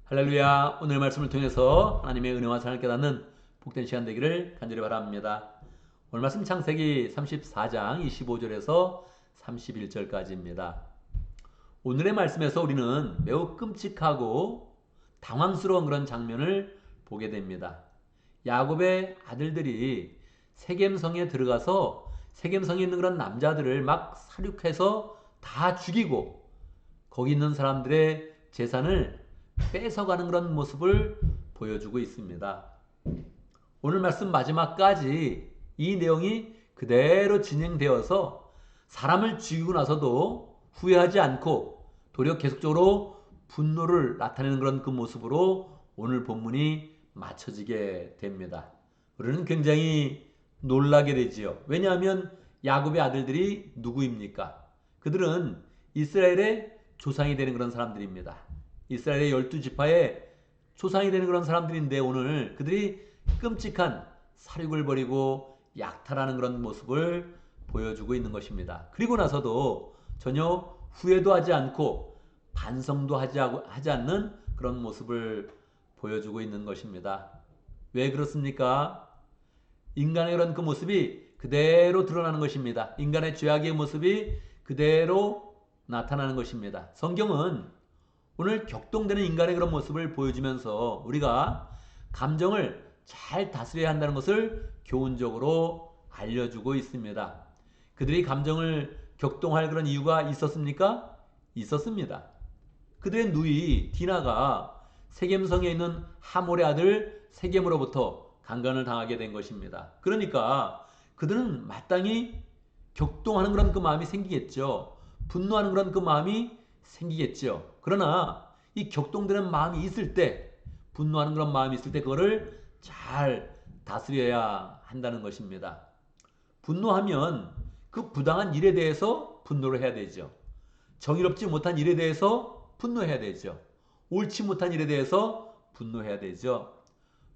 할렐루야. 오늘 말씀을 통해서 하나님의 은혜와 사랑을 깨닫는 복된 시간 되기를 간절히 바랍니다. 오늘 말씀 창세기 34장 25절에서 31절까지입니다. 오늘의 말씀에서 우리는 매우 끔찍하고 당황스러운 그런 장면을 보게 됩니다. 야곱의 아들들이 세겜성에 들어가서 세겜성에 있는 그런 남자들을 막 살육해서 다 죽이고 거기 있는 사람들의 재산을 뺏어가는 그런 모습을 보여주고 있습니다. 오늘 말씀 마지막까지 이 내용이 그대로 진행되어서 사람을 죽이고 나서도 후회하지 않고 도리어 계속적으로 분노를 나타내는 그런 그 모습으로 오늘 본문이 맞춰지게 됩니다. 우리는 굉장히 놀라게 되지요. 왜냐하면 야곱의 아들들이 누구입니까? 그들은 이스라엘의 조상이 되는 그런 사람들입니다. 이스라엘의 12지파의 조상이 되는 그런 사람들인데 오늘 그들이 끔찍한 살육을 벌이고 약탈하는 그런 모습을 보여주고 있는 것입니다. 그리고 나서도 전혀 후회도 하지 않고 반성도 하지 않는 그런 모습을 보여주고 있는 것입니다. 왜 그렇습니까? 인간의 그런 그 모습이 그대로 드러나는 것입니다. 인간의 죄악의 모습이 그대로 나타나는 것입니다. 성경은 오늘 격동되는 인간의 그런 모습을 보여주면서 우리가 감정을 잘 다스려야 한다는 것을 교훈적으로 알려주고 있습니다. 그들이 감정을 격동할 그런 이유가 있었습니까? 있었습니다. 그들의 누이 디나가 세겜성에 있는 하몰의 아들 세겜으로부터 강간을 당하게 된 것입니다. 그러니까 그들은 마땅히 격동하는 그런 그 마음이 생기겠죠. 분노하는 그런 그 마음이 생기겠죠. 그러나 이 격동되는 마음이 있을 때, 분노하는 그런 마음이 있을 때 그거를 잘 다스려야 한다는 것입니다. 분노하면 그 부당한 일에 대해서 분노를 해야 되죠. 정의롭지 못한 일에 대해서 분노해야 되죠. 옳지 못한 일에 대해서 분노해야 되죠.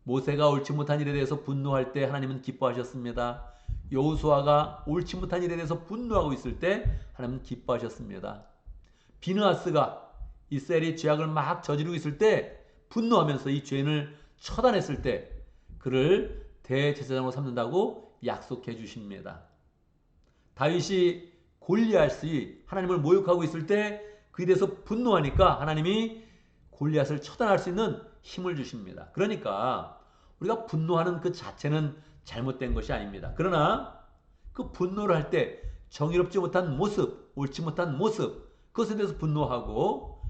모세가 옳지 못한 일에 대해서 분노할 때 하나님은 기뻐하셨습니다. 여호수아가 옳지 못한 일에 대해서 분노하고 있을 때 하나님은 기뻐하셨습니다. 비느하스가 이스라엘이 죄악을 막 저지르고 있을 때 분노하면서 이 죄인을 처단했을 때 그를 대제사장으로 삼는다고 약속해 주십니다. 다윗이 골리앗이 하나님을 모욕하고 있을 때 그에 대해서 분노하니까 하나님이 골리앗을 처단할 수 있는 힘을 주십니다. 그러니까 우리가 분노하는 그 자체는 잘못된 것이 아닙니다. 그러나 그 분노를 할 때 정의롭지 못한 모습, 옳지 못한 모습, 그것에 대해서 분노하고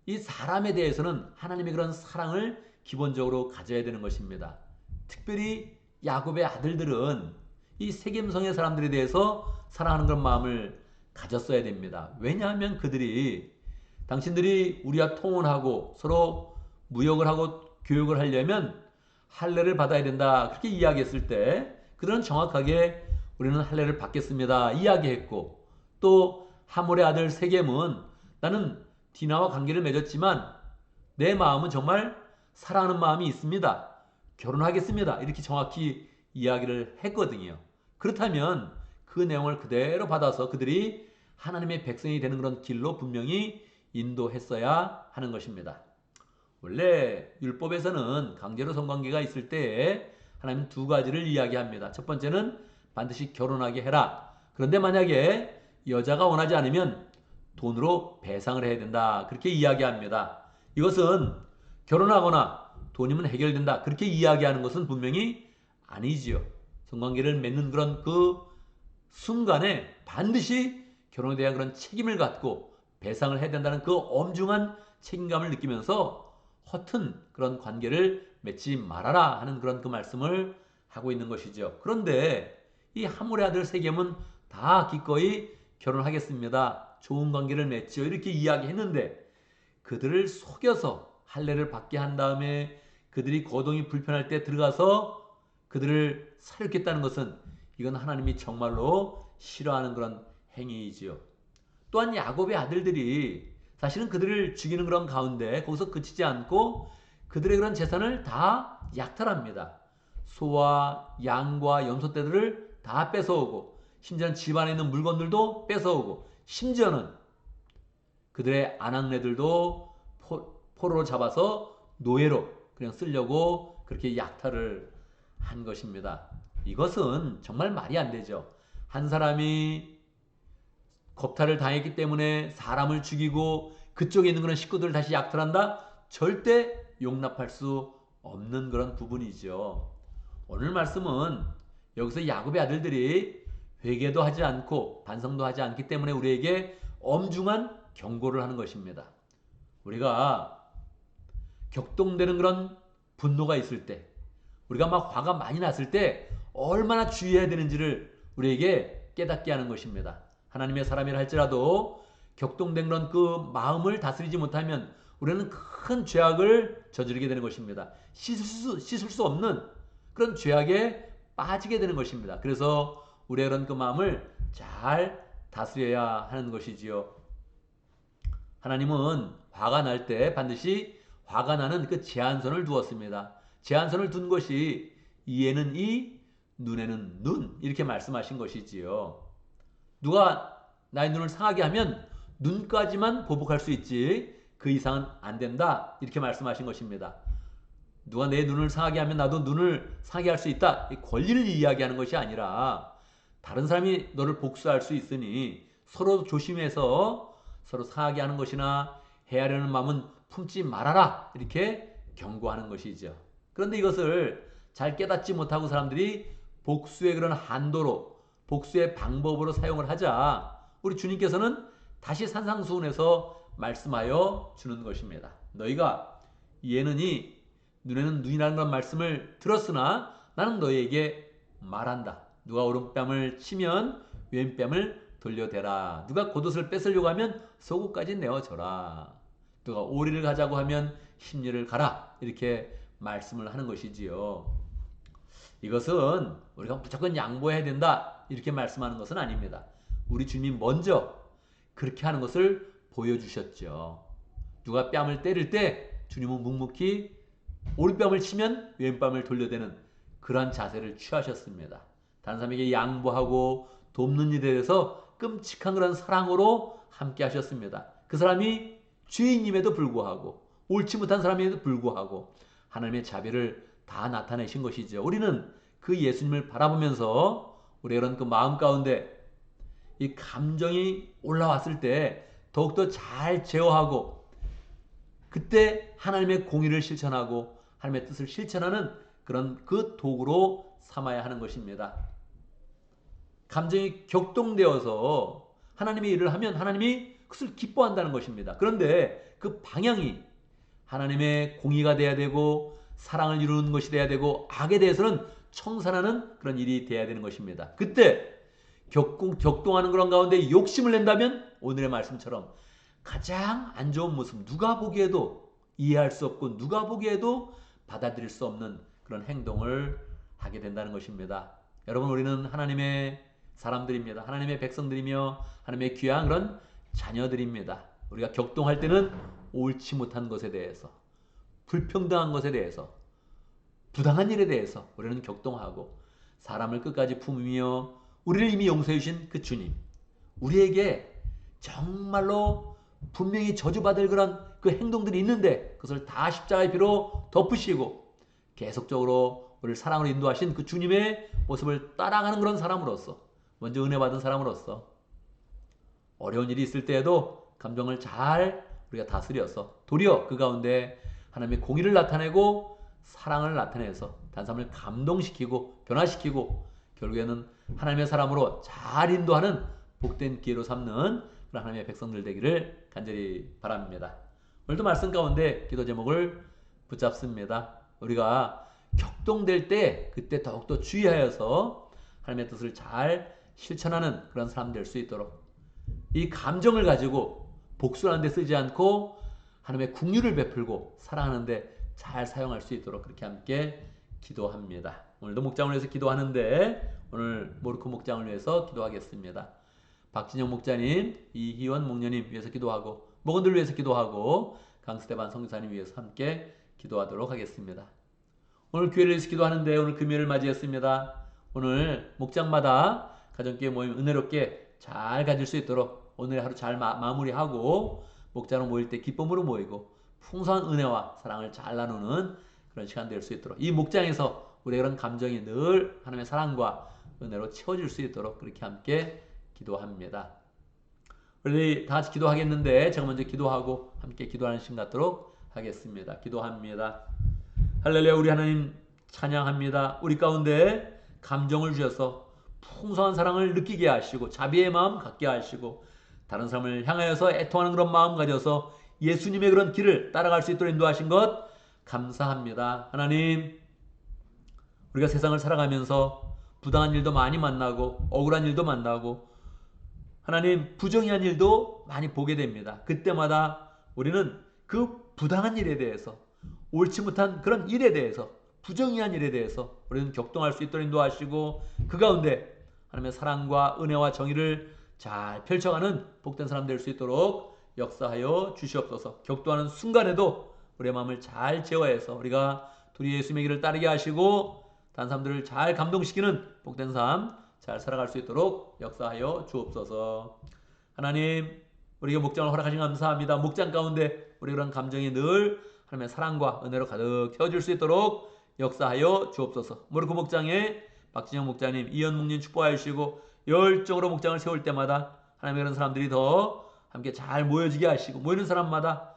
이 사람에 대해서는 하나님의 그런 사랑을 기본적으로 가져야 되는 것입니다. 특별히 야곱의 아들들은 이 세겜성의 사람들에 대해서 사랑하는 그런 마음을 가졌어야 됩니다. 왜냐하면 그들이 당신들이 우리와 통혼하고 서로 무역을 하고 교육을 하려면 할례를 받아야 된다. 그렇게 이야기했을 때 그들은 정확하게 우리는 할례를 받겠습니다. 이야기했고 또 하몰의 아들 세겜은 나는 디나와 관계를 맺었지만 내 마음은 정말 사랑하는 마음이 있습니다. 결혼하겠습니다. 이렇게 정확히 이야기를 했거든요. 그렇다면 그 내용을 그대로 받아서 그들이 하나님의 백성이 되는 그런 길로 분명히 인도했어야 하는 것입니다. 원래 율법에서는 강제로 성관계가 있을 때에 하나님은 두 가지를 이야기합니다. 첫 번째는 반드시 결혼하게 해라. 그런데 만약에 여자가 원하지 않으면 돈으로 배상을 해야 된다. 그렇게 이야기합니다. 이것은 결혼하거나 돈이면 해결된다. 그렇게 이야기하는 것은 분명히 아니지요. 성관계를 맺는 그런 그 순간에 반드시 결혼에 대한 그런 책임을 갖고 배상을 해야 된다는 그 엄중한 책임감을 느끼면서 허튼 그런 관계를 맺지 말아라 하는 그런 그 말씀을 하고 있는 것이죠. 그런데 이 하몰의 아들 세겜은 다 기꺼이 결혼하겠습니다. 좋은 관계를 맺죠. 이렇게 이야기했는데 그들을 속여서 할례를 받게 한 다음에 그들이 거동이 불편할 때 들어가서 그들을 살육했다는 것은 이건 하나님이 정말로 싫어하는 그런 행위이지요. 또한 야곱의 아들들이 사실은 그들을 죽이는 그런 가운데 거기서 그치지 않고 그들의 그런 재산을 다 약탈합니다. 소와 양과 염소떼들을 다 뺏어오고 심지어는 집안에 있는 물건들도 뺏어오고 심지어는 그들의 아낙네들도 포로로 잡아서 노예로 그냥 쓰려고 그렇게 약탈을 한 것입니다. 이것은 정말 말이 안 되죠. 한 사람이 겁탈을 당했기 때문에 사람을 죽이고 그쪽에 있는 그런 식구들을 다시 약탈한다? 절대 용납할 수 없는 그런 부분이죠. 오늘 말씀은 여기서 야곱의 아들들이 회개도 하지 않고 반성도 하지 않기 때문에 우리에게 엄중한 경고를 하는 것입니다. 우리가 격동되는 그런 분노가 있을 때, 우리가 막 화가 많이 났을 때 얼마나 주의해야 되는지를 우리에게 깨닫게 하는 것입니다. 하나님의 사람이라 할지라도 격동된 그런 그 마음을 다스리지 못하면 우리는 큰 죄악을 저지르게 되는 것입니다. 씻을 수 없는 그런 죄악에 빠지게 되는 것입니다. 그래서 우리의 그런 그 마음을 잘 다스려야 하는 것이지요. 하나님은 화가 날 때 반드시 화가 나는 그 제한선을 두었습니다. 제한선을 둔 것이 이에는 이, 눈에는 눈 이렇게 말씀하신 것이지요. 누가 나의 눈을 상하게 하면 눈까지만 보복할 수 있지 그 이상은 안 된다 이렇게 말씀하신 것입니다. 누가 내 눈을 상하게 하면 나도 눈을 상하게 할 수 있다. 이 권리를 이야기하는 것이 아니라 다른 사람이 너를 복수할 수 있으니 서로 조심해서 서로 상하게 하는 것이나 해하려는 마음은 품지 말아라 이렇게 경고하는 것이죠. 그런데 이것을 잘 깨닫지 못하고 사람들이 복수의 그런 한도로 복수의 방법으로 사용을 하자 우리 주님께서는 다시 산상수훈에서 말씀하여 주는 것입니다. 너희가 이에는 이 눈에는 눈이라는 그런 말씀을 들었으나 나는 너희에게 말한다. 누가 오른뺨을 치면 왼뺨을 돌려대라. 누가 겉옷을 뺏으려고 하면 속옷까지 내어줘라. 누가 오리를 가자고 하면 십리를 가라. 이렇게 말씀을 하는 것이지요. 이것은 우리가 무조건 양보해야 된다. 이렇게 말씀하는 것은 아닙니다. 우리 주님이 먼저 그렇게 하는 것을 보여주셨죠. 누가 뺨을 때릴 때 주님은 묵묵히 오른뺨을 치면 왼뺨을 돌려대는 그러한 자세를 취하셨습니다. 다른 사람에게 양보하고 돕는 일에 대해서 끔찍한 그런 사랑으로 함께 하셨습니다. 그 사람이 죄인임에도 불구하고 옳지 못한 사람임에도 불구하고 하나님의 자비를 다 나타내신 것이죠. 우리는 그 예수님을 바라보면서 우리의 그런 그 마음 가운데 이 감정이 올라왔을 때 더욱더 잘 제어하고 그때 하나님의 공의를 실천하고 하나님의 뜻을 실천하는 그런 그 도구로 삼아야 하는 것입니다. 감정이 격동되어서 하나님의 일을 하면 하나님이 그것을 기뻐한다는 것입니다. 그런데 그 방향이 하나님의 공의가 돼야 되고 사랑을 이루는 것이 돼야 되고 악에 대해서는 청산하는 그런 일이 돼야 되는 것입니다. 그때 격동하는 그런 가운데 욕심을 낸다면 오늘의 말씀처럼 가장 안 좋은 모습, 누가 보기에도 이해할 수 없고 누가 보기에도 받아들일 수 없는 그런 행동을 하게 된다는 것입니다. 여러분, 우리는 하나님의 사람들입니다. 하나님의 백성들이며 하나님의 귀한 그런 자녀들입니다. 우리가 격동할 때는 옳지 못한 것에 대해서, 불평등한 것에 대해서, 부당한 일에 대해서 우리는 격동하고 사람을 끝까지 품으며 우리를 이미 용서해 주신 그 주님, 우리에게 정말로 분명히 저주받을 그런 그 행동들이 있는데 그것을 다 십자가의 피로 덮으시고 계속적으로 우리를 사랑으로 인도하신 그 주님의 모습을 따라가는 그런 사람으로서, 먼저 은혜 받은 사람으로서 어려운 일이 있을 때에도 감정을 잘 우리가 다스려서 도리어 그 가운데 하나님의 공의를 나타내고 사랑을 나타내서 다른 사람을 감동시키고 변화시키고 결국에는 하나님의 사람으로 잘 인도하는 복된 기회로 삼는 그런 하나님의 백성들 되기를 간절히 바랍니다. 오늘도 말씀 가운데 기도 제목을 붙잡습니다. 우리가 격동될 때 그때 더욱더 주의하여서 하나님의 뜻을 잘 실천하는 그런 사람 될 수 있도록 이 감정을 가지고 복수하는 데 쓰지 않고 하나님의 긍휼을 베풀고 사랑하는 데 잘 사용할 수 있도록 그렇게 함께 기도합니다. 오늘도 목장을 위해서 기도하는데 오늘 모르코 목장을 위해서 기도하겠습니다. 박진영 목자님, 이희원 목녀님 위해서 기도하고 목원들 위해서 기도하고 강스테반 성교사님 위해서 함께 기도하도록 하겠습니다. 오늘 교회를 위해서 기도하는데 오늘 금요일을 맞이했습니다. 오늘 목장마다 가정교회 모임 은혜롭게 잘 가질 수 있도록 오늘 하루 잘 마무리하고 목장으로 모일 때 기쁨으로 모이고 풍성한 은혜와 사랑을 잘 나누는 그런 시간 될 수 있도록 이 목장에서 우리의 그런 감정이 늘 하나님의 사랑과 은혜로 채워질 수 있도록 그렇게 함께 기도합니다. 우리 다 같이 기도하겠는데 제가 먼저 기도하고 함께 기도하는 시간 갖도록 하겠습니다. 기도합니다. 할렐루야. 우리 하나님 찬양합니다. 우리 가운데 감정을 주셔서 풍성한 사랑을 느끼게 하시고 자비의 마음 갖게 하시고 다른 사람을 향하여서 애통하는 그런 마음 가져서 예수님의 그런 길을 따라갈 수 있도록 인도하신 것 감사합니다. 하나님, 우리가 세상을 살아가면서 부당한 일도 많이 만나고 억울한 일도 만나고 하나님 부정의한 일도 많이 보게 됩니다. 그때마다 우리는 그 부당한 일에 대해서 옳지 못한 그런 일에 대해서 부정의한 일에 대해서 우리는 격동할 수 있도록 인도하시고 그 가운데 하나님의 사랑과 은혜와 정의를 잘 펼쳐가는 복된 사람 될 수 있도록 역사하여 주시옵소서. 격동하는 순간에도 우리의 마음을 잘 제어해서 우리가 둘이 예수님의 길을 따르게 하시고 다른 사람들을 잘 감동시키는 복된 삶 잘 살아갈 수 있도록 역사하여 주옵소서. 하나님, 우리에게 목장을 허락하신 감사합니다. 목장 가운데 우리 그런 감정이 늘 하나님의 사랑과 은혜로 가득 채워질 수 있도록 역사하여 주옵소서. 모르코 목장에 박진영 목자님, 이현 목님 축복하여 주시고 열정으로 목장을 세울 때마다 하나님의 그런 사람들이 더 함께 잘 모여지게 하시고 모이는 사람마다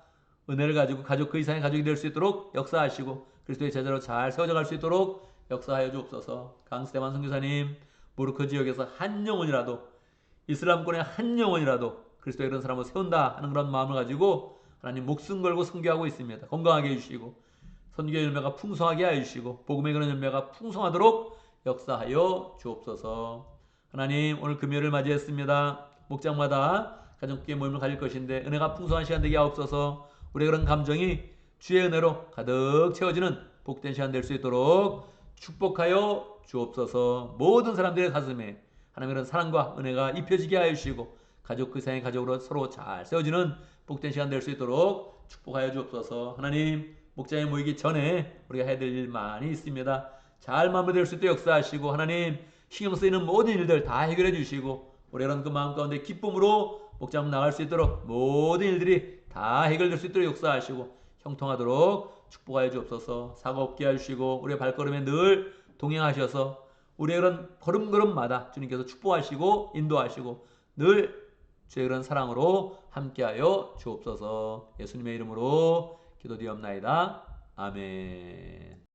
은혜를 가지고 가족 그 이상의 가족이 될 수 있도록 역사하시고 그리스도의 제자로 잘 세워져 갈 수 있도록 역사하여 주옵소서. 강스테반 선교사님, 모르코 지역에서 한 영혼이라도 이슬람권의 한 영혼이라도 그리스도의 그런 사람을 세운다 하는 그런 마음을 가지고 하나님 목숨 걸고 선교하고 있습니다. 건강하게 해주시고 선교의 열매가 풍성하게 하여 주시고 복음의 그런 열매가 풍성하도록 역사하여 주옵소서. 하나님, 오늘 금요일을 맞이했습니다. 목장마다 가족끼리 모임을 가질 것인데 은혜가 풍성한 시간 되게 하옵소서. 우리의 그런 감정이 주의 은혜로 가득 채워지는 복된 시간 될 수 있도록 축복하여 주옵소서. 모든 사람들의 가슴에 하나님의 그런 사랑과 은혜가 입혀지게 하여 주시고 가족 그 이상의 가족으로 서로 잘 세워지는 복된 시간 될 수 있도록 축복하여 주옵소서. 하나님, 목장에 모이기 전에 우리가 해야 될 일 많이 있습니다. 잘 마무리될 수 있도록 역사하시고 하나님, 신경 쓰이는 모든 일들 다 해결해 주시고 우리 이런 그 마음 가운데 기쁨으로 목장 나갈 수 있도록 모든 일들이 다 해결될 수 있도록 역사하시고 형통하도록 축복하여 주옵소서. 사고 없게 해주시고 우리의 발걸음에 늘 동행하셔서 우리의 그런 걸음걸음마다 주님께서 축복하시고 인도하시고 늘 주의 그런 사랑으로 함께하여 주옵소서. 예수님의 이름으로 기도드리옵나이다. 아멘.